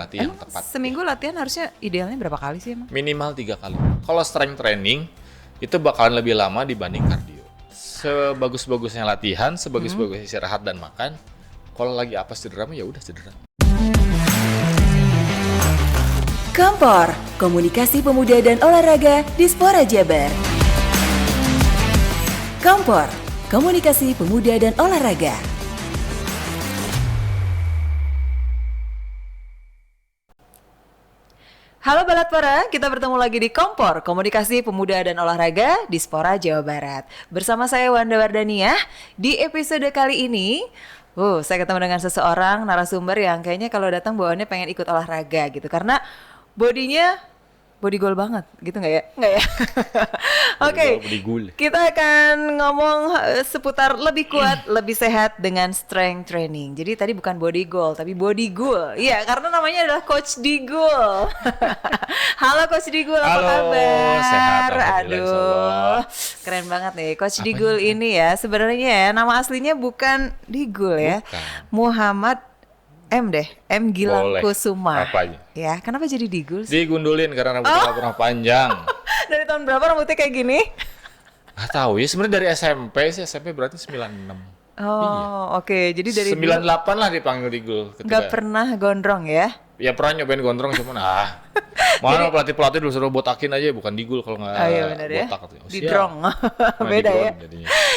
Latihan Emang tepat. seminggu latihan harusnya idealnya berapa kali sih emang? Minimal 3 kali. Kalau strength training itu bakalan lebih lama dibanding kardio. Sebagus-bagusnya latihan, sebagus-bagusnya istirahat dan makan. Kalau lagi apa cedera ya udah cedera. Kampor, Komunikasi Pemuda dan Olahraga Dispora Jabar. Kampor, Komunikasi Pemuda dan Olahraga. Halo Balatpara, kita bertemu lagi di Kompor, Komunikasi Pemuda dan Olahraga Dispora Jawa Barat. Bersama saya Wanda Wardania. Di episode kali ini, saya ketemu dengan seseorang narasumber yang kayaknya kalau datang bawaannya pengen ikut olahraga gitu. Karena bodinya body goal banget gitu nggak ya? Nggak ya? Oke, Body goal. kita akan ngomong seputar lebih kuat, lebih sehat dengan strength training. Jadi tadi bukan body goal, tapi body goal. Iya, karena namanya adalah Coach Digul. Halo Coach Digul, apa Halo, kabar? sehat, alhamdulillah, Aduh, insyaallah. keren banget nih Coach Digul ini ya. Sebenarnya ya nama aslinya bukan Digul ya, Bukan. Muhammad M Gilang Boleh. Kusuma. Apa aja? Ya, kenapa jadi Digul sih? Digundulin karena rambutnya nggak pernah panjang. Dari tahun berapa rambutnya kayak gini? Nggak tahu ya, sebenarnya dari SMP sih, SMP berarti 96. Oh, oke. Jadi dari 98 lah dipanggil Digul. nggak pernah gondrong ya? Ya pernah nyobain gondrong cuman mana pelatih-pelatih dulu suruh botakin aja bukan Digul kalau nggak Iya benar ya. botak. Didrong. Beda ya.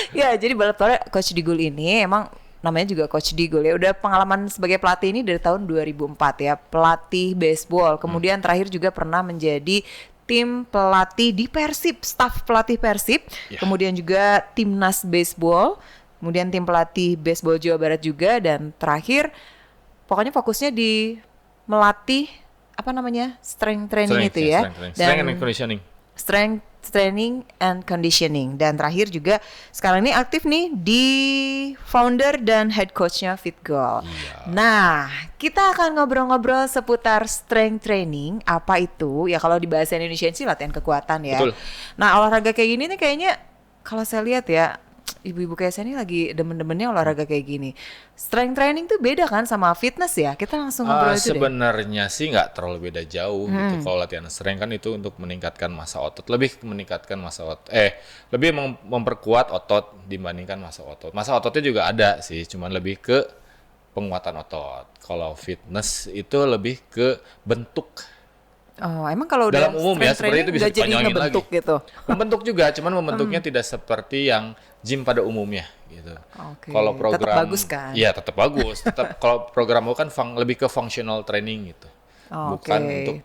Ya, jadi Balatpara Coach Digul ini emang namanya juga Coach Digul ya. Udah pengalaman sebagai pelatih ini dari tahun 2004 ya. Pelatih baseball. Kemudian terakhir juga pernah menjadi tim pelatih di Persib, staf pelatih Persib. Ya. Kemudian juga timnas baseball. Kemudian tim pelatih baseball Jawa Barat juga. Dan terakhir pokoknya fokusnya di melatih apa namanya? Strength training itu ya. Strength and conditioning. Strength training and conditioning. Dan terakhir juga sekarang ini aktif nih di founder dan head coachnya FitGoal. Iya. Nah, kita akan ngobrol-ngobrol seputar strength training. Apa itu? Ya kalau di bahasa Indonesia sih latihan kekuatan ya. Betul. Nah, olahraga kayak gini nih kayaknya kalau saya lihat ya, ibu-ibu kayak saya ini lagi demen-demennya olahraga kayak gini. Strength training tuh beda kan sama fitness ya? Kita langsung ngobrol itu deh. Sebenarnya sih nggak terlalu beda jauh gitu. Kalau latihan strength kan itu untuk meningkatkan massa otot, lebih meningkatkan massa otot, lebih memperkuat otot dibandingkan massa otot. Massa ototnya juga ada sih, cuman lebih ke penguatan otot. Kalau fitness itu lebih ke bentuk. Oh, emang kalau udah Dalam umum ya, strength seperti training itu bisa nggak jadi dipanjangin ngebentuk lagi. gitu. Membentuk juga, cuman membentuknya tidak seperti yang gym pada umumnya gitu. Oke, Kalau program tetap bagus kan? Iya, tetap bagus. Tetap kalau program aku kan lebih ke functional training gitu. Oh, Bukan oke. untuk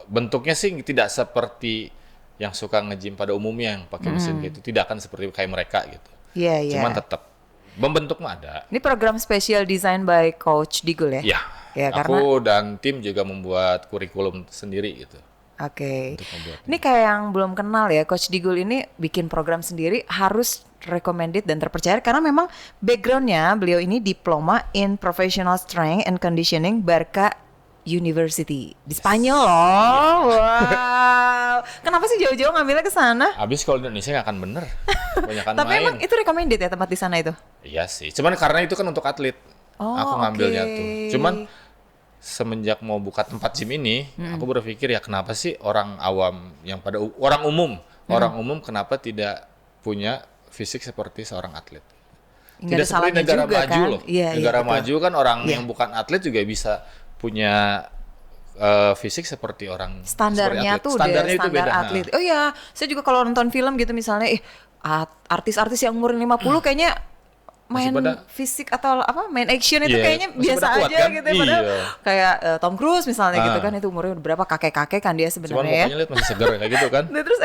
bentuknya sih tidak seperti yang suka nge-gym pada umumnya yang pakai mesin gitu. Tidak akan seperti kayak mereka gitu. Iya, iya. Cuman tetap membentuk mah ada. Ini program special design by Coach Digul ya? Iya. Ya, Aku dan tim juga membuat kurikulum sendiri gitu. Oke. Untuk membuat Ini kayak yang belum kenal ya, Coach Digul ini bikin program sendiri harus recommended dan terpercaya karena memang backgroundnya beliau ini diploma in professional strength and conditioning Barca University di Spanyol loh. Wow. Kenapa sih jauh-jauh ngambilnya ke sana? Abis kalau di Indonesia nggak akan bener. Banyakan Tapi main. emang itu recommended ya tempat di sana itu? Iya sih. Cuman karena itu kan untuk atlet. Oh, aku ngambilnya oke. tuh. Cuman semenjak mau buka tempat gym ini, aku berpikir ya kenapa sih orang awam yang pada orang umum kenapa tidak punya fisik seperti seorang atlet? Nggak Tidak ada seperti salahnya negara juga maju kan? loh. Iya, iya, Negara betul. maju kan orang Iya. yang bukan atlet juga bisa punya fisik seperti orang Standarnya seperti atlet. tuh Standarnya udah itu standar beda. atlet. Oh iya, saya juga kalau nonton film gitu misalnya, artis-artis yang umur 50 kayaknya main Masih pada- fisik atau apa main action itu Iya, kayaknya masih biasa pada kuat aja kan? gitu ya, padahal Iya. kayak Tom Cruise misalnya gitu Ah. kan itu umurnya udah berapa kakek-kakek kan dia Cuman sebenarnya ya. mukanya lihat masih segar kayak gitu kan. Nah, terus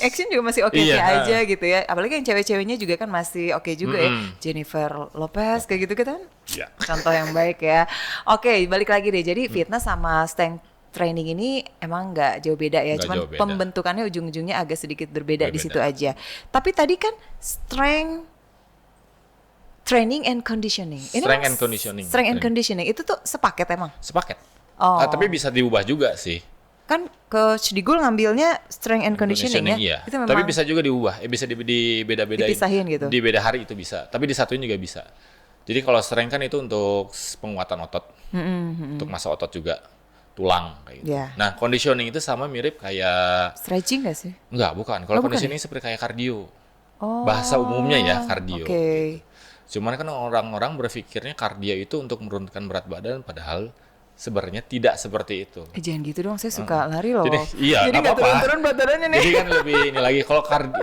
action juga masih oke Iya. aja gitu ya. Apalagi yang cewek-ceweknya juga kan masih oke juga ya. Jennifer Lopez kayak gitu kan. Iya. Contoh yang baik ya. Oke, balik lagi deh. Jadi fitness sama strength training ini emang nggak jauh beda ya. Nggak Cuman jauh beda. pembentukannya ujung-ujungnya agak sedikit berbeda di situ Berbeda. aja. Tapi tadi kan strength training and conditioning. Strength emang and conditioning. Strength and conditioning itu tuh sepaket emang. Sepaket. Oh. Tapi bisa diubah juga sih. Kan Coach Digul ngambilnya strength and conditioning ya. Iya. Itu memang Tapi bisa juga diubah. Bisa di beda-bedain. dipisahin gitu. Di beda hari itu bisa. Tapi disatuin juga bisa. Jadi kalau strength kan itu untuk penguatan otot, untuk masa otot juga, tulang kayak gitu. Ya. Nah, conditioning itu sama mirip kayak Stretching gak sih? enggak, bukan. Kalau Oh, bukan conditioning seperti kayak kardio. Oh, Bahasa umumnya ya kardio. Oke. Cuman kan orang-orang berpikirnya kardio itu untuk menurunkan berat badan, padahal sebenarnya tidak seperti itu. Jangan gitu dong, saya suka lari loh. Jadi iya, Jadi nggak nggak apa-apa. turun-turun berat badannya nih. Jadi kan lebih ini lagi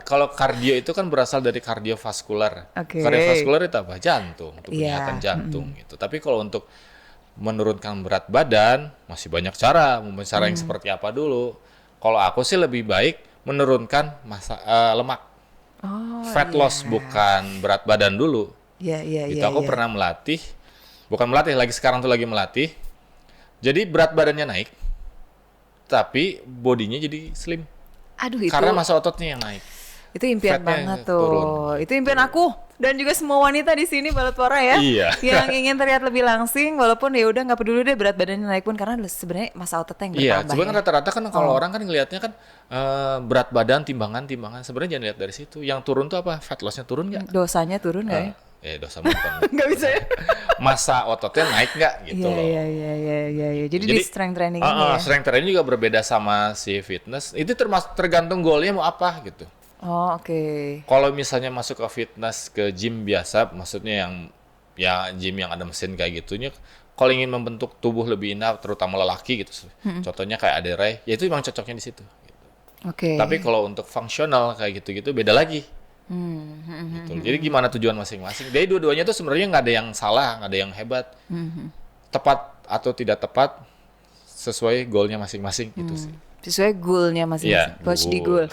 kalau kardio itu kan berasal dari kardiovaskular. Oke. Kardiovaskular itu apa? Jantung, untuk Iya, penyihatan jantung gitu. Tapi kalau untuk menurunkan berat badan masih banyak cara. Mau cara yang seperti apa dulu? Kalau aku sih lebih baik menurunkan lemak. Oh, Fat loss bukan berat badan dulu. Iya. Itu aku pernah melatih, bukan melatih lagi, sekarang tuh lagi melatih. Jadi berat badannya naik, tapi bodinya jadi slim. Aduh, itu Karena masa ototnya yang naik. itu impian fatnya banget tuh. turun. Itu impian aku dan juga semua wanita di sini Balatpora ya. Iya. Yang ingin terlihat lebih langsing walaupun ya udah nggak peduli deh berat badannya naik pun karena sebenarnya masa ototnya yang Iya, bertambah. cuma kan Ya. rata-rata kan kalau orang kan ngelihatnya kan berat badan, timbangan. Sebenarnya jangan lihat dari situ. Yang turun tuh apa? Fat loss-nya turun nggak? Dosanya turun nggak ya? Dosa bukan. Nggak bisa ya? Masa ototnya naik nggak gitu loh. Iya. Jadi di strength training ini ya. Strength training juga berbeda sama si fitness. Itu tergantung goalnya mau apa gitu. Oh, oke. Kalau misalnya masuk ke fitness, ke gym biasa, maksudnya yang gym yang ada mesin kayak gitunya, kalau ingin membentuk tubuh lebih indah, terutama lelaki gitu, contohnya kayak Aderai, ya itu memang cocoknya di situ. Gitu. Oke. Tapi kalau untuk fungsional kayak gitu-gitu beda lagi. Gitu. Jadi gimana tujuan masing-masing? Jadi dua-duanya tuh sebenarnya nggak ada yang salah, nggak ada yang hebat, tepat atau tidak tepat sesuai goalnya masing-masing gitu sih. Sesuai goalnya masing-masing. Iya, Coach di goal. goal.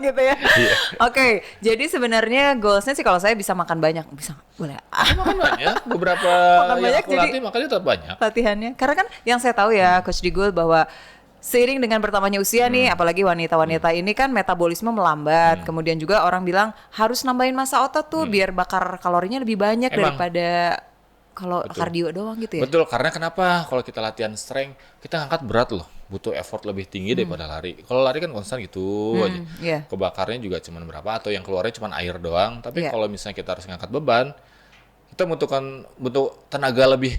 Gitu ya. Oke, jadi sebenarnya goalsnya sih kalau saya bisa makan banyak, bisa boleh Makan banyak, beberapa Makan yang banyak, aku jadi- latih makanya tetap banyak. latihannya. Karena kan yang saya tahu ya Coach di goal bahwa seiring dengan bertambahnya usia nih, apalagi wanita-wanita ini kan metabolisme melambat. Kemudian juga orang bilang harus nambahin masa otot tuh biar bakar kalorinya lebih banyak Emang. daripada kalau kardio doang gitu ya. Betul, karena kenapa? Kalau kita latihan strength, kita ngangkat berat loh, butuh effort lebih tinggi daripada lari. Kalau lari kan konstan gitu aja. Iya. Kebakarnya juga cuma berapa, atau yang keluarnya cuma air doang. Tapi Iya. kalau misalnya kita harus ngangkat beban, kita butuh tenaga lebih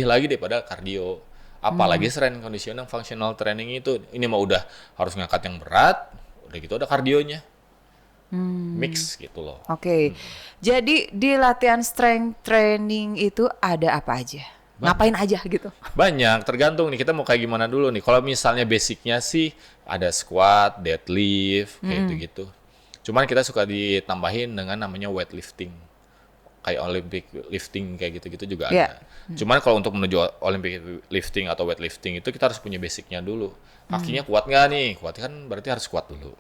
lagi daripada kardio. Apalagi strength conditioning, functional training itu, ini mah udah harus ngangkat yang berat, udah gitu ada kardionya. Mix gitu loh. Oke. Jadi di latihan strength training itu ada apa aja? Ngapain aja gitu? Banyak, tergantung nih kita mau kayak gimana dulu nih. Kalau misalnya basicnya sih ada squat, deadlift, kayak gitu-gitu. Cuman kita suka ditambahin dengan namanya weightlifting. Kayak Olympic lifting kayak gitu-gitu juga Iya. ada. Cuman kalau untuk menuju Olympic lifting atau weightlifting itu kita harus punya basicnya dulu. Kakinya kuat nggak nih? Kuat kan berarti harus kuat dulu.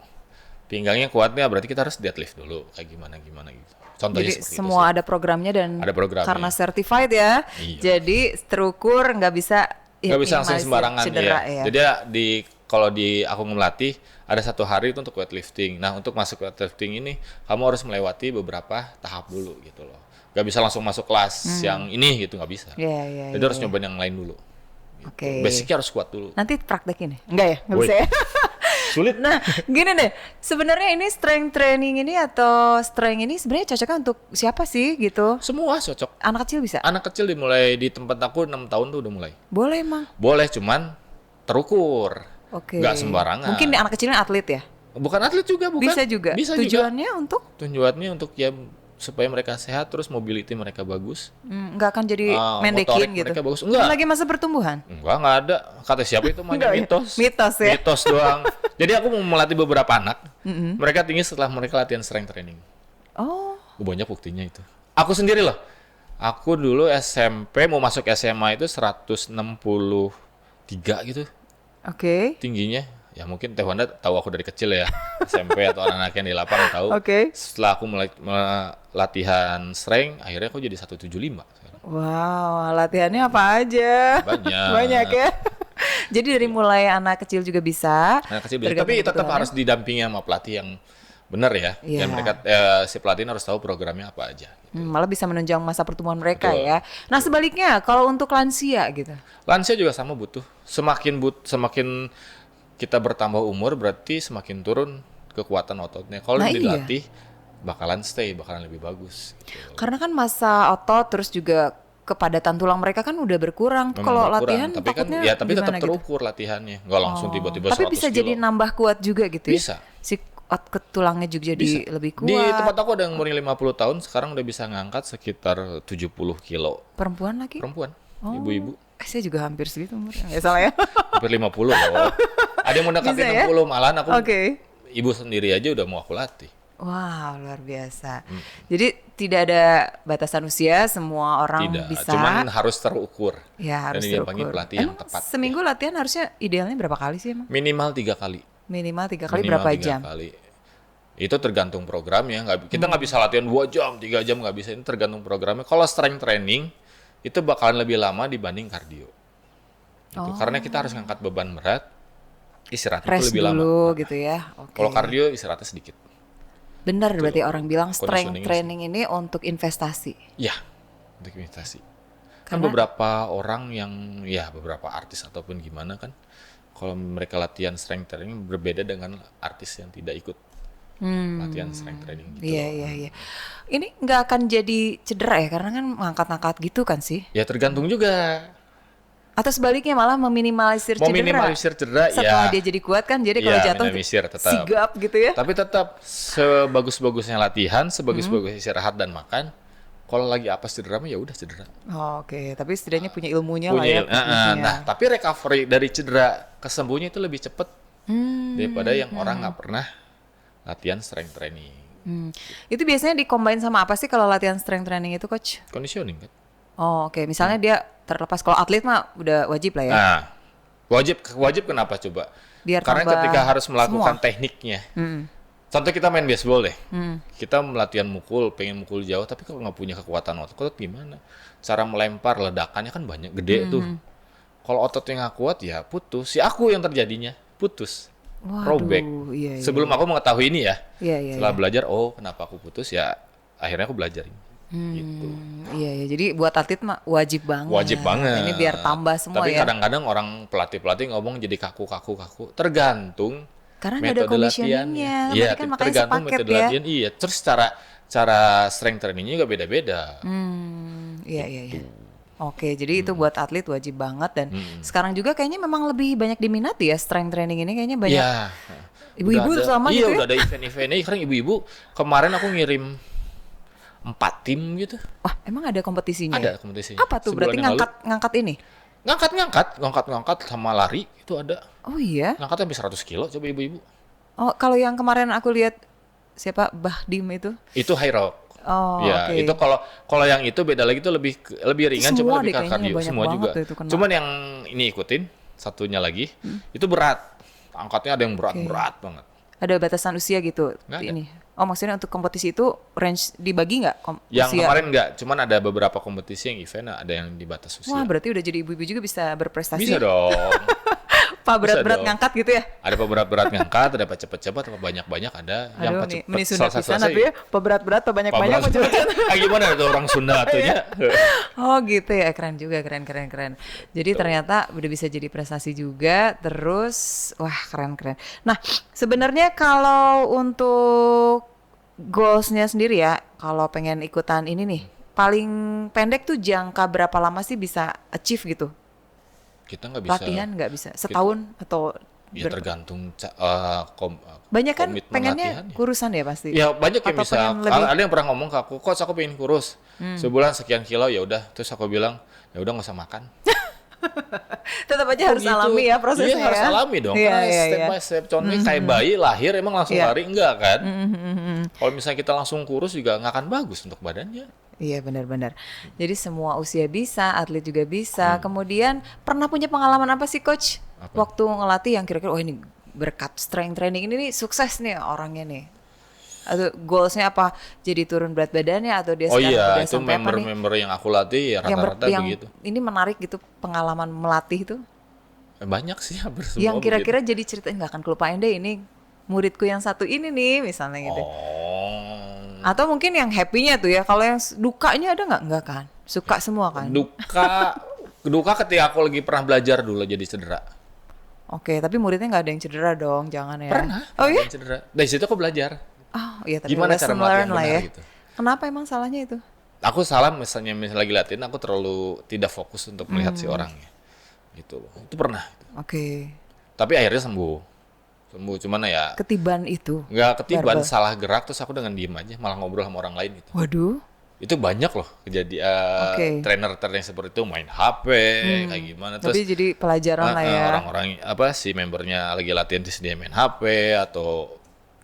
Pinggangnya kuatnya berarti kita harus deadlift dulu. Kayak gimana gitu. Contohnya Jadi seperti semua itu sih. ada programnya dan Ada programnya. karena certified ya. Iya. Jadi terukur nggak bisa Nggak bisa langsung minimalisir sembarangan cedera ya. Jadi kalau di aku ngelatih ada satu hari itu untuk weightlifting. Nah untuk masuk weightlifting ini kamu harus melewati beberapa tahap dulu gitu loh. Gak bisa langsung masuk kelas yang ini gitu, nggak bisa. Iya. Jadi harus nyobain yang lain dulu. Oke. Basicnya harus kuat dulu. Nanti praktekin ya? Enggak ya? Nggak Woi. bisa ya? Sulit. Nah, gini deh. Sebenarnya ini strength training ini atau strength ini sebenarnya cocoknya untuk siapa sih gitu? Semua cocok. Anak kecil bisa? Anak kecil dimulai di tempat aku 6 tahun tuh udah mulai. Boleh emang. Boleh cuman terukur. Oke. Nggak sembarangan. Mungkin anak kecilnya atlet ya? Bukan atlet juga, bukan. Bisa juga. Bisa juga. Tujuannya untuk Tujuannya untuk ya supaya mereka sehat, terus mobility mereka bagus. nggak akan jadi mendekin motorik gitu. mereka bagus. Enggak. Lagi masa pertumbuhan. Nggak ada. Kata siapa itu Enggak namanya ya? mitos. Mitos ya? Mitos doang. Jadi aku mau melatih beberapa anak. Mereka tinggi setelah mereka latihan strength training. Oh, Banyak buktinya itu. Aku sendiri loh. Aku dulu SMP mau masuk SMA itu 163 gitu oke. tingginya. Ya mungkin Teh Wanda tahu aku dari kecil ya. SMP atau anak-anak yang di lapangan tahu. Oke. Setelah aku mulai latihan strength, akhirnya aku jadi 175 sekarang. Wow, latihannya apa aja? Banyak. Banyak ya. Jadi dari mulai anak kecil juga bisa. Anak kecil bisa. tergantung Tapi tetap kebutuhannya. harus didampingi sama pelatih yang benar ya. Iya. Yang mereka si pelatih harus tahu programnya apa aja. Malah bisa menunjang masa pertumbuhan mereka Betul. ya. Nah sebaliknya kalau untuk lansia gitu. Lansia juga sama butuh. Semakin kita bertambah umur berarti semakin turun kekuatan ototnya. Kalau Nah, dilatih bakalan stay, bakalan lebih bagus gitu. Karena kan massa otot terus juga kepadatan tulang mereka kan udah berkurang. Memang Kalau berkurang, latihan tapi kan takutnya ya tapi tetap gimana gitu? terukur latihannya, nggak langsung tiba-tiba 100 Tapi bisa kilo. jadi nambah kuat juga gitu ya? Bisa. Si otot tulangnya juga jadi lebih kuat. Di tempat aku ada yang umur 50 tahun sekarang udah bisa ngangkat sekitar 70 kilo. Perempuan lagi? Perempuan, ibu-ibu. Saya juga hampir segitu umurnya, nggak salah ya? Hampir 50 loh. Ada yang mendekati Bisa ya? 60, malahan aku Oke. ibu sendiri aja udah mau aku latih. Wow, luar biasa. Jadi tidak ada batasan usia, semua orang Tidak, bisa. cuman harus terukur. Ya harus Dan didampingi terukur. pelatih yang Emang tepat. seminggu latihan harusnya idealnya berapa kali sih emang? Minimal 3 kali. Minimal 3 kali Minimal berapa 3 jam? kali. Itu tergantung programnya. Kita nggak bisa latihan 2 jam, 3 jam nggak bisa. Ini tergantung programnya. Kalau strength training itu bakalan lebih lama dibanding kardio. Gitu. Karena kita harus ngangkat beban berat, istirahatnya itu Rest lebih lama. dulu gitu ya. Oke. Kalau kardio istirahatnya sedikit. Benar berarti orang bilang strength Conditioning training ini untuk investasi. Ya, untuk investasi. Kan Karena- beberapa orang yang, ya beberapa artis ataupun gimana kan, kalau mereka latihan strength training berbeda dengan artis yang tidak ikut latihan strength training gitu. Iya iya iya. Ini nggak akan jadi cedera ya karena kan ngangkat-ngangkat gitu kan sih? Ya tergantung juga. Atau sebaliknya malah meminimalisir Mau cedera. minimalisir cedera, Setelah ya. dia jadi kuat kan, jadi kalau Iya, jatuh minimalisir tetap. sigap gitu ya. Tapi tetap sebagus-bagusnya latihan, sebagus-bagusnya istirahat dan makan. Kalau lagi apa cedera mah ya udah cedera. Oh, oke, tapi setidaknya punya ilmunya lah ya. Punya, tekniknya. nah, tapi recovery dari cedera kesembuhnya itu lebih cepat daripada yang orang nggak pernah latihan strength training, Itu biasanya dikombin sama apa sih kalau latihan strength training itu, coach? conditioning kan. Oh, oke. Misalnya dia terlepas kalau atlet mah udah wajib lah ya. Nah, wajib kenapa coba? Biar Karena tambah ketika harus melakukan semua. tekniknya. Contoh kita main baseball deh. Kita latihan mukul, pengen mukul jauh, tapi kalau nggak punya kekuatan otot gimana? Cara melempar ledakannya kan banyak, gede tuh. Kalau ototnya nggak kuat ya putus. Si aku yang terjadinya putus, Waduh, robek. iya, iya. Sebelum aku mengetahui ini ya, Iya, iya, setelah iya. belajar, oh kenapa aku putus ya, akhirnya aku belajar ini. Gitu. Iya, iya. Jadi buat atlet mah wajib banget. Wajib banget. Ini biar tambah semua Tapi ya. kadang-kadang orang pelatih ngomong jadi kaku. Tergantung Karena nggak ada metode conditioningnya. latihannya. Tadi Iya, kan makanya tergantung sepaket metode ya. latihan. Iya, terus cara strength trainingnya juga beda-beda. Iya, iya, Gitu. iya. Oke, jadi itu buat atlet wajib banget dan sekarang juga kayaknya memang lebih banyak diminati ya strength training ini kayaknya banyak. Iya. Ibu-ibu Udah ada- terutama iya, gitu ya? udah ada event-eventnya. Sekarang ibu-ibu kemarin aku ngirim 4 tim gitu. Wah, emang ada kompetisinya? Ada ya? kompetisinya. Apa tuh? Sebulan Berarti yang lalu. ngangkat ini? Ngangkat sama lari itu ada. Oh iya. Ngangkat sampai 100 kilo coba ibu-ibu. Oh, kalau yang kemarin aku lihat siapa Bahdim itu? Itu high rock. Oh, Ya, oke. itu kalau yang itu beda lagi tuh lebih ringan, semua cuma lebih deh ke kayaknya, kardio banyak semua banget juga. tuh itu kena. Cuman yang ini ikutin satunya lagi itu berat. Angkatnya ada yang berat banget. Ada batasan usia gitu Nggak ada. ini. Oh, maksudnya untuk kompetisi itu range dibagi nggak Yang usia? kemarin enggak, cuman ada beberapa kompetisi yang event ada yang di batas usia. Wah, berarti udah jadi ibu-ibu juga bisa berprestasi. Bisa dong. Pak berat-berat dong. ngangkat gitu ya? Ada berat ngangkat, ada cepet-cepet, apa banyak-banyak ada. Yang Aduh, cepet nih salah satu pisan tapi ya, Pak berat-berat, Pak banyak-banyak, Pak cepet-cepet. Gimana tuh orang Sunda atunya? Oh gitu ya, keren juga, keren. Jadi ternyata udah bisa jadi prestasi juga, terus wah keren. Nah sebenarnya kalau untuk goalsnya sendiri ya, kalau pengen ikutan ini nih, paling pendek tuh jangka berapa lama sih bisa achieve gitu? Kita nggak bisa. Latihan nggak bisa, setahun atau Ya tergantung banyak kan komitmen pengennya latihannya. kurusan ya pasti? Ya banyak yang Atau bisa. pengen lebih- Ada yang pernah ngomong ke aku, coach aku pengen kurus sebulan sekian kilo, ya udah. Terus aku bilang, ya udah nggak usah makan. Tetap aja harus Gitu. alami ya prosesnya Iya, harus ya. alami dong. Iya, Karena iya, step iya. by step. Contohnya kayak bayi lahir emang langsung Iya. lari enggak kan? Kalau misalnya kita langsung kurus juga nggak akan bagus untuk badannya. Iya benar-benar. Jadi semua usia bisa, atlet juga bisa. Kemudian pernah punya pengalaman apa sih coach? Apa? Waktu ngelatih yang kira-kira, oh ini berkat strength training ini nih sukses nih orangnya nih. Atau goalsnya apa? Jadi turun berat badannya atau dia Oh sekarang iya, udah itu sampai apa nih? member-member yang aku latih ya rata-rata yang begitu. ini menarik gitu pengalaman melatih itu. Banyak sih hampir semua Yang kira-kira jadi cerita nggak akan kelupain deh ini muridku yang satu ini nih misalnya begitu. gitu. Oh. Atau mungkin yang happy-nya tuh ya. Kalau yang dukanya ada nggak? Nggak kan? Suka semua kan? Duka ketika aku lagi pernah belajar dulu jadi cedera. Oke, tapi muridnya nggak ada yang cedera dong, jangan ya. Pernah. Oh iya? Cedera. Dari situ aku belajar. Oh iya, tapi Gimana cara lesson melatih learn yang lah benar ya. gitu. Kenapa emang salahnya itu? Aku salah misalnya lagi latihan aku terlalu tidak fokus untuk melihat si orangnya. Gitu loh. Itu pernah. Oke. Tapi akhirnya sembuh. Sembuh cuman ya Ketiban itu. nggak ketiban, Verbal. salah gerak terus aku dengan diem aja malah ngobrol sama orang lain gitu. Waduh. Itu banyak loh kejadian Oke. trainer-trainer yang seperti itu main HP kayak gimana terus Tapi jadi pelajaran lah ya. orang-orang apa si membernya lagi latihan terus dia main HP atau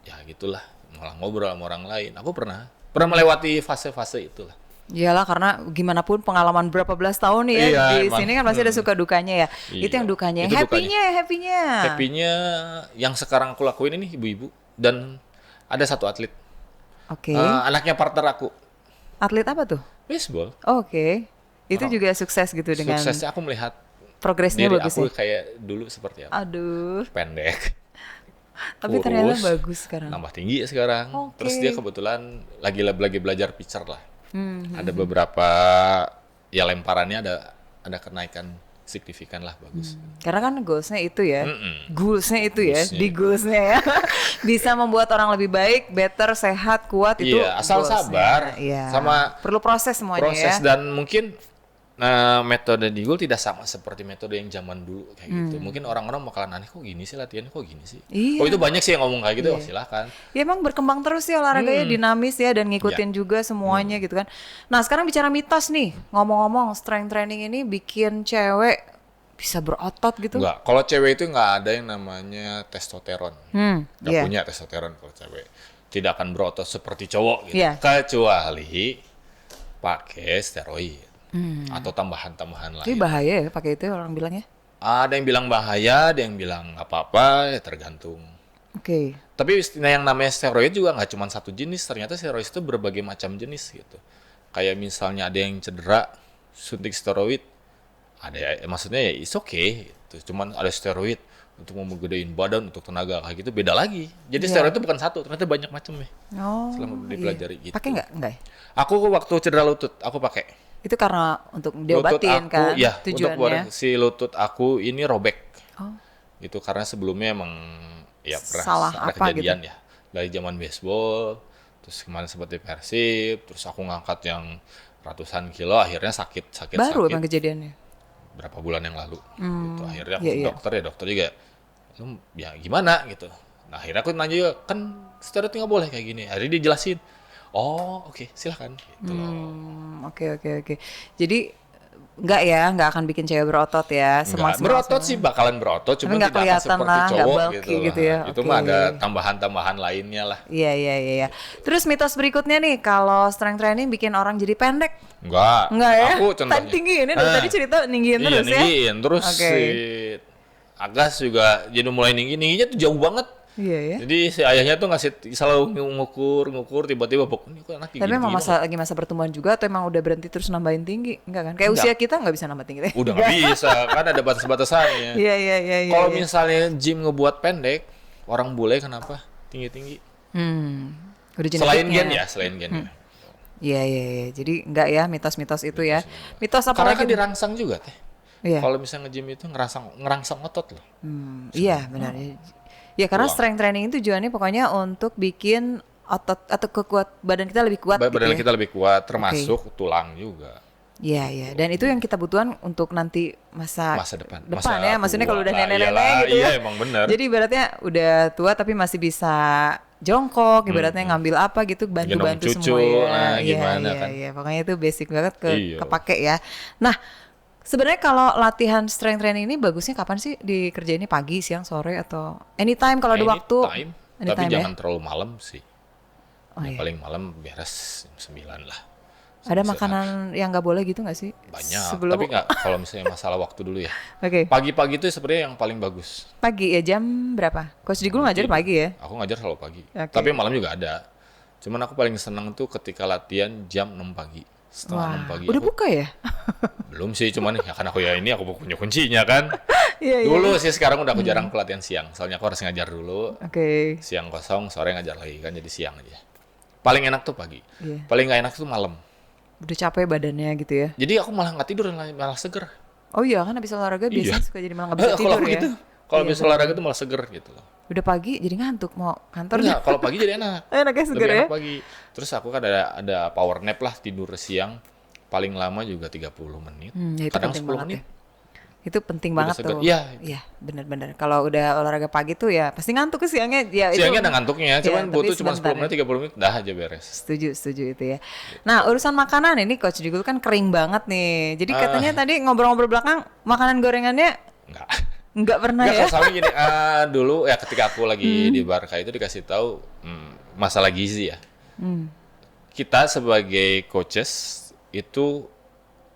ya gitulah malah ngobrol sama orang lain. Aku pernah melewati fase-fase itulah. Iyalah, karena gimana pun pengalaman berapa belas tahun nih ya Iya, di emang. sini kan pasti ada suka dukanya ya. Iya. Itu yang dukanya. Itu Happy-nya, happy-nya. Happy-nya yang sekarang aku lakuin ini ibu-ibu dan ada satu atlet. Oke. Anaknya partner aku Atlet apa tuh? baseball. Oke. Itu juga sukses gitu dengan Suksesnya aku melihat progresnya diri bagus aku ya. kayak dulu seperti apa. Aduh, Pendek. tapi kurus, ternyata bagus sekarang. nambah tinggi ya sekarang. Oke. Terus dia kebetulan lagi belajar pitcher lah. Ada beberapa ya lemparannya ada kenaikan signifikan lah bagus. Karena kan goalsnya itu ya, Mm-mm. goalsnya itu ya, Goalsnya di goalsnya ya, bisa membuat orang lebih baik, better, sehat, kuat itu. Iya, asal goalsnya. sabar Iya. sama perlu proses semuanya proses ya. dan mungkin metode di Google tidak sama seperti metode yang zaman dulu kayak gitu. Mungkin orang-orang bakalan aneh kok gini sih latihannya kok gini sih. Iya. Oh itu banyak sih yang ngomong kayak gitu. Oh, silakan. Ya emang berkembang terus ya olahraganya, dinamis ya dan ngikutin juga semuanya gitu kan. Nah sekarang bicara mitos nih, ngomong-ngomong strength training ini bikin cewek bisa berotot gitu. Enggak, kalau cewek itu nggak ada yang namanya testosteron. Nggak iya. punya testosteron kalau cewek. Tidak akan berotot seperti cowok gitu. Iya. Kecuali pakai steroid atau tambahan-tambahan Tapi lain. bahaya ya pakai itu orang bilangnya. Ada yang bilang bahaya, ada yang bilang nggak apa-apa, ya tergantung. Oke. Tapi istilah yang namanya steroid juga nggak cuma satu jenis. Ternyata steroid itu berbagai macam jenis gitu. Kayak misalnya ada yang cedera, suntik steroid. Ada ya, maksudnya ya it's okay. Gitu. Cuman ada steroid untuk menggedein badan, untuk tenaga kayak gitu beda lagi. Jadi steroid itu bukan satu, ternyata banyak macam ya. Oh. Selama dipelajari gitu. Pakai nggak? Enggak. Ya? Aku waktu cedera lutut, aku pakai. Itu karena untuk Lutut diobatin aku, kan ya, untuk tujuannya. si lutut aku ini robek. Oh. Gitu karena sebelumnya emang ya pernah Salah ada apa kejadian ya dari zaman baseball, terus kemarin seperti Persib, terus aku ngangkat yang ratusan kilo, akhirnya sakit Baru emang kejadiannya. berapa bulan yang lalu. Gitu. Akhirnya aku iya, ke iya. dokter ya, dokter juga lu ya gimana gitu. Nah akhirnya aku nanya juga, kan steroid nggak boleh kayak gini. Akhirnya dia jelasin, oh oke, silahkan gitu loh. Oke. Jadi nggak akan bikin cewek berotot ya. Nggak, berotot sih bakalan berotot, cuma nggak tidak akan kelihatan seperti lah, nggak cowok bulky gitu lah. ya, Itu oke. mah ada tambahan-tambahan lainnya lah. Iya. Terus mitos berikutnya nih, kalau strength training bikin orang jadi pendek. Enggak Ya? aku contohnya Tadi tinggiin ya, dari tadi cerita ninggiin iya, terus ya. ninggiin. Terus Oke. si Agas juga jadi mulai ningsinya tuh jauh banget. Iya ya. Jadi si ayahnya tuh ngasih selalu ngukur tiba-tiba pokok ini kok anak tinggi. Tapi emang lagi masa pertumbuhan juga atau emang udah berhenti terus nambahin tinggi? Enggak kan? Kayak Enggak. usia kita nggak bisa nambah tinggi. Udah nggak bisa kan ada batas-batasannya. Iya. Kalau misalnya gym ngebuat pendek, orang bule kenapa tinggi-tinggi? Udah Selain genetiknya. gen ya, selain gen. Iya. Jadi enggak ya mitos-mitos itu ya. Mitos apa Karena lagi? kan dirangsang juga teh. Iya. Kalau misalnya nge-gym itu ngerangsang otot loh. Iya benar. Ya karena strength training itu tujuannya pokoknya untuk bikin otot atau badan kita lebih kuat. Badan gitu ya? kita lebih kuat, termasuk tulang juga. Iya. Dan itu yang kita butuhkan untuk nanti masa Masa depan. ya. Maksudnya tua. kalau udah Lah, nenek-nenek iyalah, gitu iya ya. emang bener. Jadi ibaratnya udah tua tapi masih bisa jongkok, ibaratnya ngambil apa gitu, bantu-bantu Gendong semua cucu, ya. nah, gimana kan. Iya. Pokoknya itu basic banget Iya. kepake ya. Nah, sebenarnya kalau latihan strength training ini bagusnya kapan sih dikerjainnya, pagi, siang, sore atau anytime kalau ada waktu? Anytime. Tapi Anytime ya? jangan terlalu malam sih. Oh, Ya, iya. paling malam beres jam 9 lah. Ada Bisa makanan yang nggak boleh gitu nggak sih? banyak. Sebelum Tapi nggak kalau misalnya masalah waktu dulu ya. Oke. Pagi-pagi itu sebenarnya yang paling bagus. Pagi ya, jam berapa? Coach Digul ngajar pagi ya? Aku ngajar selalu pagi. Oke. Tapi malam juga ada. Cuman aku paling senang tuh ketika latihan jam 6 pagi. Setengah 6 pagi. Udah Aku- buka ya? Belum sih, cuman ya kan aku ya ini aku punya kuncinya kan. Iya. Dulu sih, sekarang udah aku jarang ke latihan siang. Soalnya aku harus ngajar dulu. Oke. Siang kosong, sore ngajar lagi kan, jadi siang aja. Paling enak tuh pagi. Iya. Paling nggak enak tuh malam. Udah capek badannya gitu ya? Jadi aku malah nggak tidur, malah seger. Oh iya kan habis olahraga biasanya Iya. suka jadi malah nggak bisa Kalau tidur aku ya? gitu, Kalau Iya, habis olahraga tuh malah seger gitu loh. Udah pagi jadi ngantuk mau kantor. Enggak, kalau pagi jadi enak. Enaknya seger Lebih ya. enak pagi. Terus aku kan ada power nap lah, tidur siang. Paling lama juga 30 menit. Ya itu Kadang penting 10 banget menit. ya. Itu penting Udah banget seger. tuh. Iya. Iya, benar-benar. Kalau udah olahraga pagi tuh ya pasti ngantuk ke siangnya. Ya Siangnya itu. ada ngantuknya, Iya, cuman tapi butuh cuma sebentar 10 menit, 30 menit, dah aja beres. Setuju itu ya. Nah, urusan makanan ini Coach Digul kan kering banget nih. Jadi katanya tadi ngobrol-ngobrol belakang makanan gorengannya Enggak. nggak pernah Enggak, ya? kalau sama gini, dulu ya ketika aku lagi di Barca itu dikasih tahu masalah gizi ya. Kita sebagai coaches itu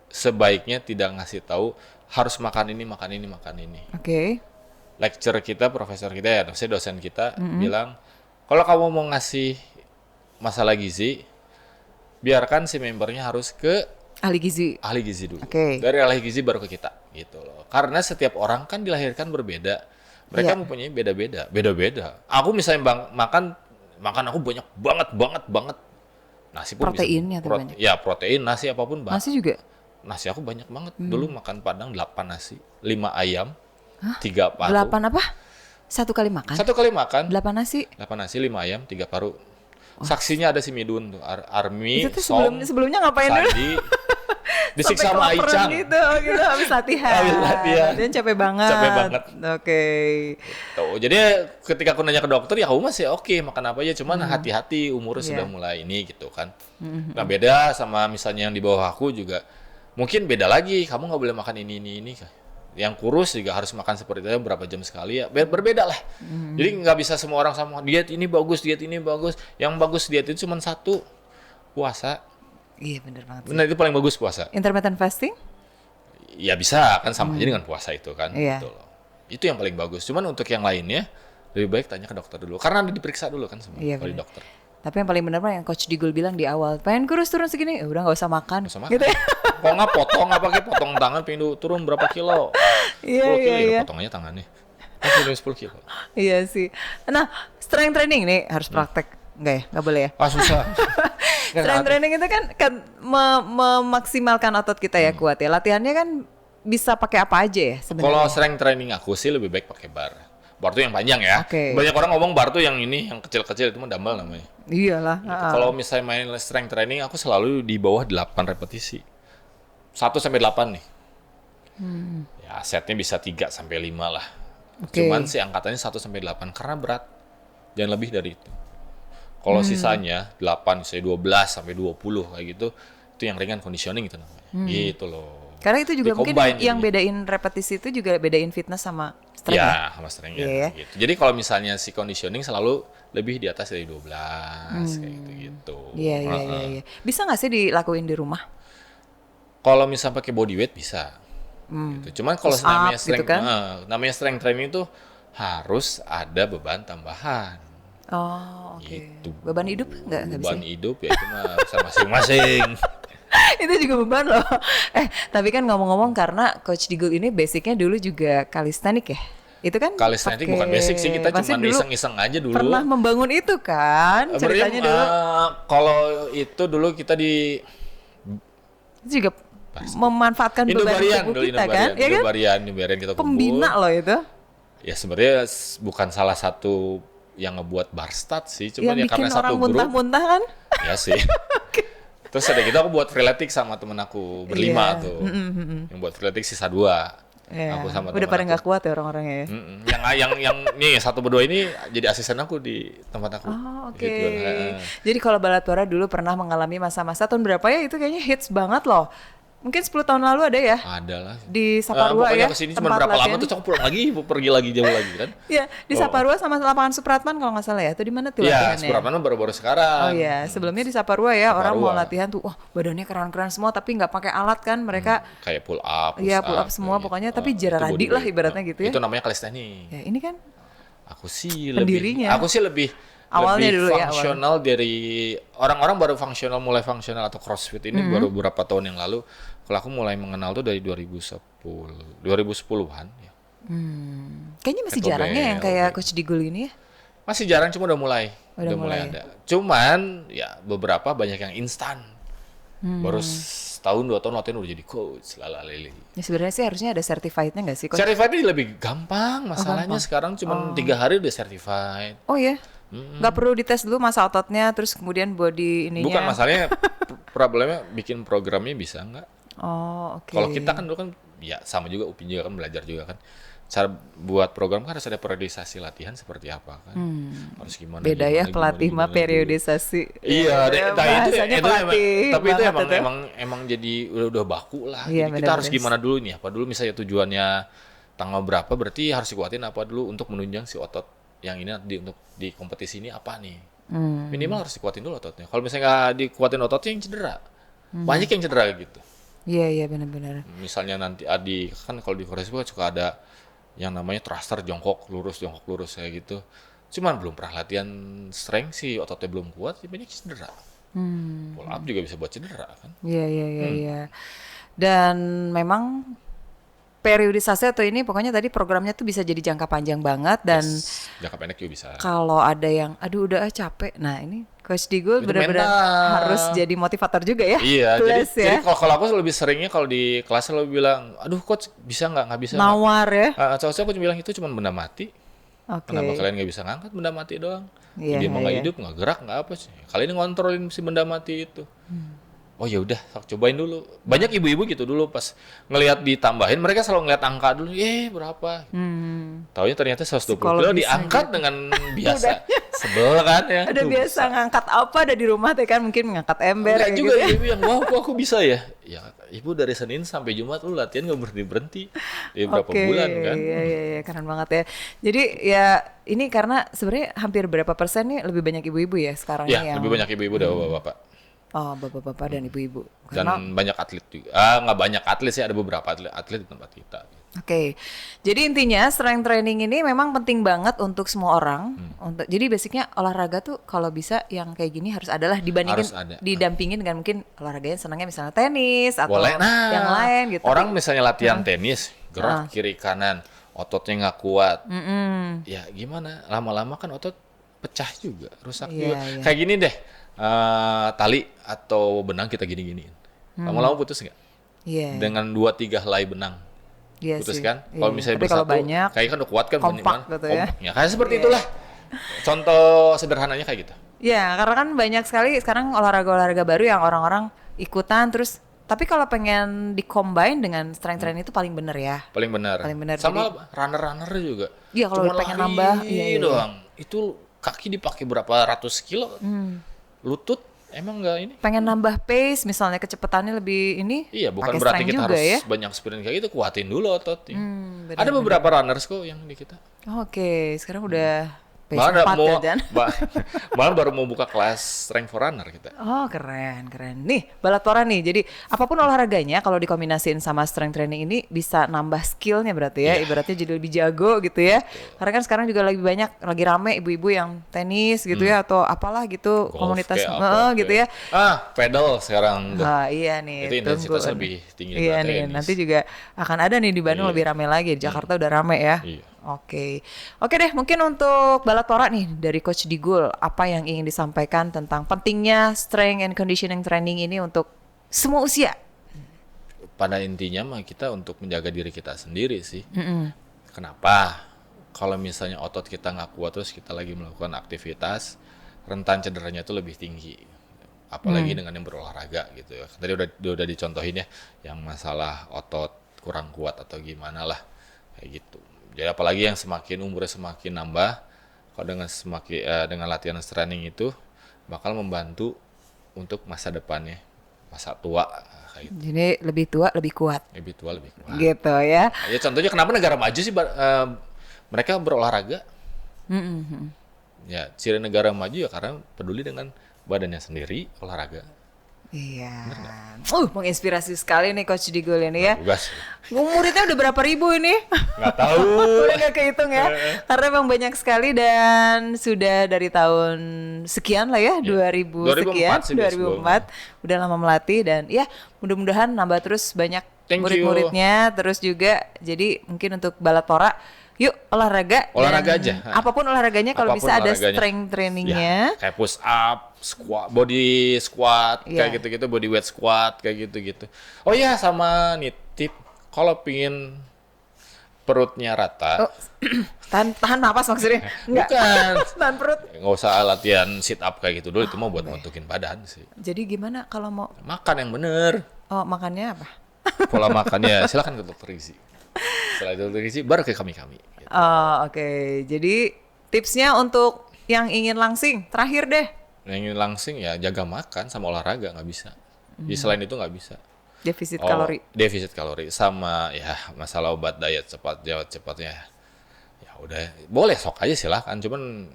sebaiknya tidak ngasih tahu harus makan ini, makan ini, makan ini. Oke. Lecturer kita, profesor kita ya, maksudnya dosen kita bilang, kalau kamu mau ngasih masalah gizi, biarkan si membernya harus ke Ahli gizi. ahli gizi dulu. Oke. Dari ahli gizi baru ke kita, gitu loh. Karena setiap orang kan dilahirkan berbeda. Mereka Iya. mempunyai beda-beda. Aku misalnya makan aku banyak banget. Nasi pun Proteinnya bisa. tuh banyak. Ya, protein, nasi apapun banyak. Nasi juga. Nasi aku banyak banget. Dulu makan Padang 8 nasi, 5 ayam, 3 paru. 8 apa? Satu kali makan? Satu kali makan, 8 nasi. 8 nasi, 5 ayam, 3 paru. Saksinya ada si Midun tuh, Army, Itu tuh Song, sebelumnya ngapain dulu? Sandi, disiksa Sampai sama kelaparan Aichan. gitu habis latihan. Habis latihan. Dan capek banget. Capek banget. Oke. Tuh, jadi ketika aku nanya ke dokter, ya kamu masih oke makan apa aja, cuman hati-hati umurnya Iya. sudah mulai ini gitu kan. Nah beda sama misalnya yang di bawah aku juga, mungkin beda lagi, kamu nggak boleh makan ini. Yang kurus juga harus makan seperti itu berapa jam sekali ya, berbeda lah. Jadi nggak bisa semua orang sama, diet ini bagus. Yang bagus diet itu cuma satu, puasa. Iya bener banget. Benar, itu paling bagus puasa. Intermittent fasting? Ya bisa kan sama aja dengan puasa itu kan. Iya. Gitu loh. Itu yang paling bagus. Cuman untuk yang lainnya lebih baik tanya ke dokter dulu. Karena diperiksa dulu kan sama Iya, kalau di bener. dokter. Tapi yang paling benar yang Coach Digul bilang di awal, pengen kurus turun segini, ya udah nggak usah makan. Nggak usah makan. Gitu ya. Kok nggak potong apa kayak potong tangan pengen turun berapa kilo? 10 Iya, kilo iya, ya iya. potong aja tangannya. Turun 10 kilo. Iya sih. Nah, strength training nih harus praktek. Enggak ya? Nggak boleh ya? Susah. Strength training itu kan memaksimalkan otot kita ya kuat ya. Latihannya kan bisa pakai apa aja ya Kalau sebenarnya. strength training aku sih lebih baik pakai bar. Bar tuh yang panjang ya. Oke. Banyak orang ngomong bar tuh yang ini, yang kecil-kecil itu mah dumbbell namanya. Iyalah. Gitu. Kalau misalnya main strength training aku selalu di bawah 8 repetisi. 1 sampai 8 nih. Ya setnya bisa 3 sampai 5 lah. Oke. Cuman sih angkatannya 1 sampai 8 karena berat. Jangan lebih dari itu. Kalau sisanya 8 misalnya 12 sampai 20 kayak gitu, itu yang ringan conditioning itu namanya. Gitu loh. Karena itu juga mungkin Di-combine yang jadinya. bedain repetisi itu juga bedain fitness sama strength. Ya, sama strength-nya Iya. gitu. Jadi kalau misalnya si conditioning selalu lebih di atas dari 12 kayak gitu. Iya, iya, iya, iya. Bisa nggak sih dilakuin di rumah? Kalau misalnya pakai body weight bisa. Gitu. Cuman kalau Push up namanya gitu strength kan? namanya strength training itu harus ada beban tambahan. Oh, oke. Gitu. Beban hidup nggak bisa. Beban hidup ya itu mah urusan masing-masing. Itu juga beban loh. Tapi kan ngomong-ngomong karena Coach Digul ini basicnya dulu juga kalistenik ya. Itu kan Calisthenics pakai- bukan basic sih, kita Pasti cuma dulu iseng-iseng aja dulu. Pernah membangun itu kan ceritanya dulu. Kalau itu dulu kita di Itu juga memanfaatkan beban Indobarian tubuh dulu, kita kan, ya kan? Indobarian kita kumpul. Pembina loh itu. Ya sebenarnya bukan salah satu yang ngebuat Barstat sih, cuman Yang ya bikin karena orang satu grup. muntah-muntah kan? Ya sih. Terus ada gitu aku buat freeletics sama temen aku berlima Iya. tuh. Yang buat freeletics sisa 2. Iya. Aku sama Udah temen pada aku. nggak kuat ya orang-orangnya ya. Yang nih satu berdua ini jadi asisten aku di tempat aku. Oh, oke. Gitu. Heeh. Jadi kalau Balatora dulu pernah mengalami masa-masa tahun berapa ya itu kayaknya hits banget loh. Mungkin 10 tahun lalu ada ya Ada lah. di Saparua pokoknya ya. kesini cuma tempat berapa lama latihan. tuh aku pulang lagi, pergi lagi jauh lagi kan. Iya, di Oh. Saparua sama lapangan Supratman kalau nggak salah ya. Itu di mana tuh Iya, latihannya? Supratman baru-baru sekarang. Oh iya, sebelumnya di Saparua ya orang mau Saparua. latihan tuh, wah badannya keren-keren semua tapi nggak pakai alat kan mereka. Kayak pull up, Iya, pull up semua kayak pokoknya, gitu. tapi Itu jaradi body lah weight. ibaratnya gitu ya. Itu namanya calisthenics. Ya ini kan Aku sih Pendirinya. lebih, aku sih lebih Awalnya lebih dulu ya, fungsional dari orang-orang baru mulai fungsional atau CrossFit ini Mm-hmm. baru beberapa tahun yang lalu. Kalau aku mulai mengenal tuh dari 2010-an ya. kayaknya masih Kettlebell, jarang ya yang kayak oke. Coach Digul ini ya. Masih jarang, cuma udah mulai Udah mulai. ada. Cuman ya beberapa banyak yang instan. Baru setahun 2 tahun latihan udah jadi coach lala-lili. Ya sebenarnya sih harusnya ada certified-nya nggak sih, Coach? Certified ini lebih gampang, masalahnya sekarang cuma 3 hari udah certified. Oh ya? Nggak perlu dites dulu masa ototnya, terus kemudian body ininya? Bukan, masalahnya problemnya bikin programnya bisa nggak? Oh, oke. Kalau kita kan dulu kan ya sama juga, Upin juga kan belajar juga kan. Cara buat program kan harus ada periodisasi latihan seperti apa kan. Harus gimana. Beda gimana, ya gimana, pelatih mah gimana, periodisasi. Iya, bahasanya pelatih tapi itu banget emang jadi udah baku lah. Iya, Jadi kita harus benar-benar. gimana dulu nih? Apa dulu misalnya tujuannya tanggal berapa, berarti harus dikuatin apa dulu untuk menunjang si otot yang ini untuk di kompetisi ini apa nih? Minimal harus dikuatin dulu ototnya. Kalau misalnya nggak dikuatin ototnya yang cedera. Banyak yang cedera gitu. Iya, benar-benar. Misalnya nanti kan kalau di Korea kan suka ada yang namanya thruster jongkok lurus kayak gitu. Cuman belum pernah latihan strength sih, ototnya belum kuat, jadi banyak cedera. Pull up juga bisa buat cedera kan. Iya. Dan memang periodisasi atau ini pokoknya tadi programnya tuh bisa jadi jangka panjang banget dan Jangka pendek juga bisa. kalau ada yang aduh udah capek. Nah, ini Coach Digul Itu benar-benar mental. harus jadi motivator juga ya. Iya, Kelas jadi ya. kalau aku lebih seringnya kalau di kelas lebih bilang, aduh coach bisa nggak bisa nggak? Nawar ya. Coach aku bilang itu cuma benda mati. Oke. Kenapa kalian nggak bisa ngangkat benda mati doang? Iya, Dia mau nggak iya. hidup, nggak gerak, nggak apa sih. Kalian ngontrolin si benda mati itu. Oh ya udah, cobain dulu. Banyak ibu-ibu gitu dulu pas ngelihat ditambahin, mereka selalu ngelihat angka dulu, berapa? Taunya ternyata 120 kilo Psikologisnya diangkat gitu. dengan biasa. Sebel kan ya. Ada Tuh, biasa ngangkat apa ada di rumah teh kan mungkin ngangkat ember Enggak kayak juga gitu ya. ibu yang, wah kok aku bisa ya? Ya ibu dari Senin sampai Jumat lu latihan gak berhenti-berhenti. Ya berapa Oke, bulan kan? Iya, keren banget ya. Jadi ya ini karena sebenarnya hampir berapa persen nih lebih banyak ibu-ibu ya sekarang Ya, yang lebih banyak ibu-ibu dan bapak-bapak. oh bapak-bapak dan ibu-ibu. Dan Karena banyak atlet juga. Nggak banyak atlet sih, ada beberapa atlet di tempat kita. Oke, jadi intinya strength training ini memang penting banget untuk semua orang. Jadi basicnya olahraga tuh kalau bisa yang kayak gini harus adalah dibandingin, Harus ada. didampingin dengan mungkin olahraganya senangnya misalnya tenis atau Boleh. Nah, yang lain gitu. orang misalnya latihan tenis, gerak kiri kanan, ototnya nggak kuat. Ya gimana? Lama-lama kan otot pecah juga, rusak Iya, juga. iya. Kayak gini deh, tali atau benang kita gini-giniin. Lama-lama putus nggak? Iya. Dengan 2-3 helai benang. Iya Putus sih. kan? Iya. Kalau misalnya Tapi kalau bersatu, banyak kayak kan udah kuat kan. kompak gitu ya. Ya kayak seperti itulah. Contoh sederhananya kayak gitu. Ya, karena kan banyak sekali sekarang olahraga-olahraga baru yang orang-orang ikutan terus. Tapi kalau pengen di-combine dengan strength training itu paling bener ya. Paling benar. Paling benar, Sama runner-runner juga. Iya, kalau Cuma pengen lari nambah, iya. doang. Itu kaki dipakai berapa ratus kilo. Lutut emang enggak ini? Pengen nambah pace misalnya kecepatannya lebih ini. Iya, bukan pakai berarti strength kita juga harus ya. banyak sprint kayak gitu, kuatin dulu ototnya. benar, Ada beberapa runners kok yang di kita. Oke, sekarang udah pace Malah 4 ya, Jan. malah baru mau buka kelas strength for runner kita. Oh, keren. Nih, Balatora nih. Jadi, apapun olahraganya kalau dikombinasiin sama strength training ini bisa nambah skillnya berarti ya. Iya. Ibaratnya jadi lebih jago gitu ya. Karena kan sekarang juga lagi banyak, lagi rame ibu-ibu yang tenis gitu ya atau apalah gitu Golf komunitas kayak apa, gitu ya. Pedal sekarang tuh. Ah, iya nih. Itu intensitasnya tunggu. lebih tinggi Iya daripada nih, tenis. nanti juga akan ada nih di Bandung lebih rame lagi. Di Jakarta udah rame ya. Iya. Oke deh, mungkin untuk Balatora nih dari Coach Digul, apa yang ingin disampaikan tentang pentingnya strength and conditioning training ini untuk semua usia? Pada intinya mah kita untuk menjaga diri kita sendiri sih. Kenapa? Kalau misalnya otot kita nggak kuat terus kita lagi melakukan aktivitas, rentan cederanya itu lebih tinggi. Apalagi dengan yang berolahraga gitu ya. Tadi udah dicontohin ya, yang masalah otot kurang kuat atau gimana lah kayak gitu. Jadi apalagi yang semakin umurnya semakin nambah, kalau dengan latihan training itu bakal membantu untuk masa depannya, masa tua kayak gitu. Jadi lebih tua lebih kuat, Lebih tua lebih kuat. gitu ya. Ya contohnya kenapa negara maju sih mereka berolahraga? Ya ciri negara maju ya karena peduli dengan badannya sendiri, olahraga. Iya. Menginspirasi sekali nih Coach Digul ini ya. Bebas. Muridnya udah berapa ribu ini? Nggak tahu. Udah gak kehitung ya. Karena memang banyak sekali dan sudah dari tahun sekian lah ya, 2000 sekian, 2004 sih dia 2004. Udah lama melatih dan ya mudah-mudahan nambah terus banyak Thank you. murid-muridnya, terus juga jadi mungkin untuk Balatora, yuk olahraga aja. Apapun olahraganya kalau Apapun bisa ada olahraganya. strength trainingnya. Kayak push up, squat, body squat, kayak gitu-gitu, body weight squat, kayak gitu-gitu. Oh ya, sama nitip, kalau pingin perutnya rata, Tahan napas maksudnya? Enggak. bukan, Tahan perut. nggak usah latihan sit up kayak gitu dulu, itu mau buat bentukin badan sih. Jadi gimana kalau mau Makan yang bener, makannya apa? pola makannya silakan ke dokter gizi. Setelah itu dokter gizi, baru ke kami-kami. Gitu. Oh, oke. Jadi tipsnya untuk yang ingin langsing, terakhir deh. Yang ingin langsing ya jaga makan sama olahraga, nggak bisa. Jadi selain itu nggak bisa. Defisit kalori. Defisit kalori sama ya masalah obat diet cepatnya. Ya udah, boleh sok aja silakan. Cuman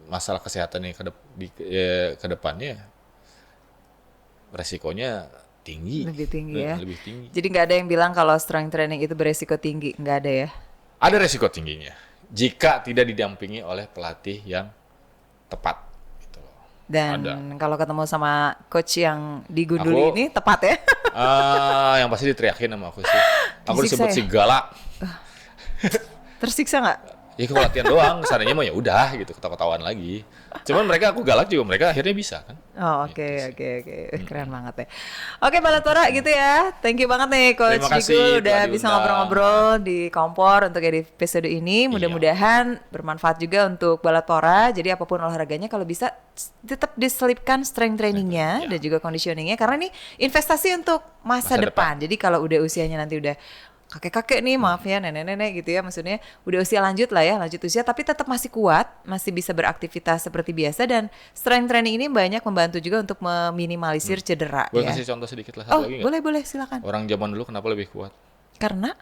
masalah kesehatannya ke depannya resikonya tinggi. Lebih tinggi ya. Lebih tinggi. Jadi nggak ada yang bilang kalau strength training itu beresiko tinggi, nggak ada ya? Ada resiko tingginya jika tidak didampingi oleh pelatih yang tepat. Gitu loh. Dan Ada. kalau ketemu sama coach yang digunduli ini tepat ya? Yang pasti diteriakin sama aku sih. Aku Disiksa disebut ya? si galak. Tersiksa nggak? Ya kalau latihan doang, sananya mah ya udah gitu, ketawa-ketawaan lagi. Cuman mereka aku galak juga, mereka akhirnya bisa kan. Oh, oke. Keren banget ya. Oke, Balatora gitu ya. Thank you banget nih Coach Terima kasih Digul udah telah bisa diundang. ngobrol-ngobrol di Kompor untuk episode ini. Mudah-mudahan bermanfaat juga untuk Balatora. Jadi apapun olahraganya kalau bisa tetap diselipkan strength trainingnya dan juga conditioningnya karena ini investasi untuk masa depan. Jadi kalau udah usianya nanti udah kakek-kakek nih, maaf ya, nenek-nenek gitu ya, maksudnya udah usia lanjut lah ya, lanjut usia, tapi tetap masih kuat, masih bisa beraktivitas seperti biasa, dan strength training ini banyak membantu juga untuk meminimalisir cedera. Boleh Ya. kasih contoh sedikit lah satu lagi nggak? Boleh, silakan. Orang zaman dulu kenapa lebih kuat? Karena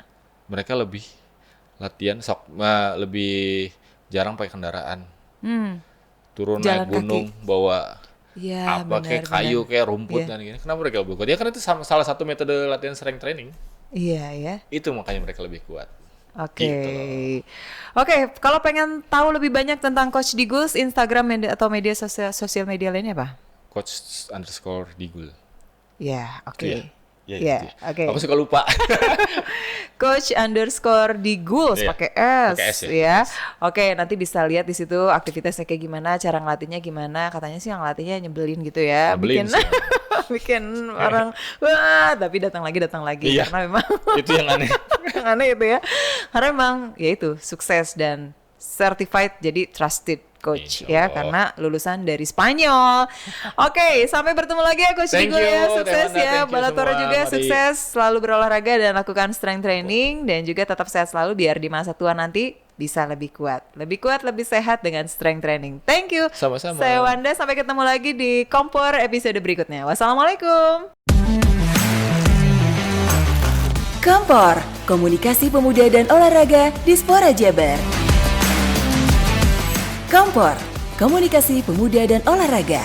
Mereka lebih latihan lebih jarang pakai kendaraan. Turun Jalan naik gunung, bawa ya apa kayak kayu, kayak rumput dan gini. Kenapa mereka lebih kuat? Ya karena itu salah satu metode latihan strength training. Iya ya. Itu makanya mereka lebih kuat. Oke. Gitu loh. Oke, kalau pengen tahu lebih banyak tentang Coach Digul, Instagram atau media sosial media lainnya apa? Coach_Digul. Ya, oke. Iya, Ya, gitu. oke. Aku suka lupa. Coach_Digul Iya, pakai S, pakai S ya. ya. Oke, nanti bisa lihat di situ aktivitasnya kayak gimana, cara ngelatihnya gimana. Katanya sih yang latihnya nyebelin gitu ya. Nyebelin bikin sih. bikin orang wah, tapi datang lagi Iya. karena memang Itu yang aneh. yang aneh itu ya. Karena memang ya itu sukses dan certified jadi trusted coach Insya ya Allah. karena lulusan dari Spanyol. Oke, sampai bertemu lagi ya Coach Thank Digul ya. you, Sukses Teh Wanda. ya. Thank you Balatora semua. juga Mari. sukses, selalu berolahraga dan lakukan strength training dan juga tetap sehat selalu biar di masa tua nanti bisa lebih kuat, lebih sehat dengan strength training. Thank you. Sama-sama. Saya Wanda, sampai ketemu lagi di Kompor episode berikutnya. Wassalamualaikum. Kompor, Komunikasi Pemuda dan Olahraga Dispora Jabar. Kompor, Komunikasi Pemuda dan Olahraga.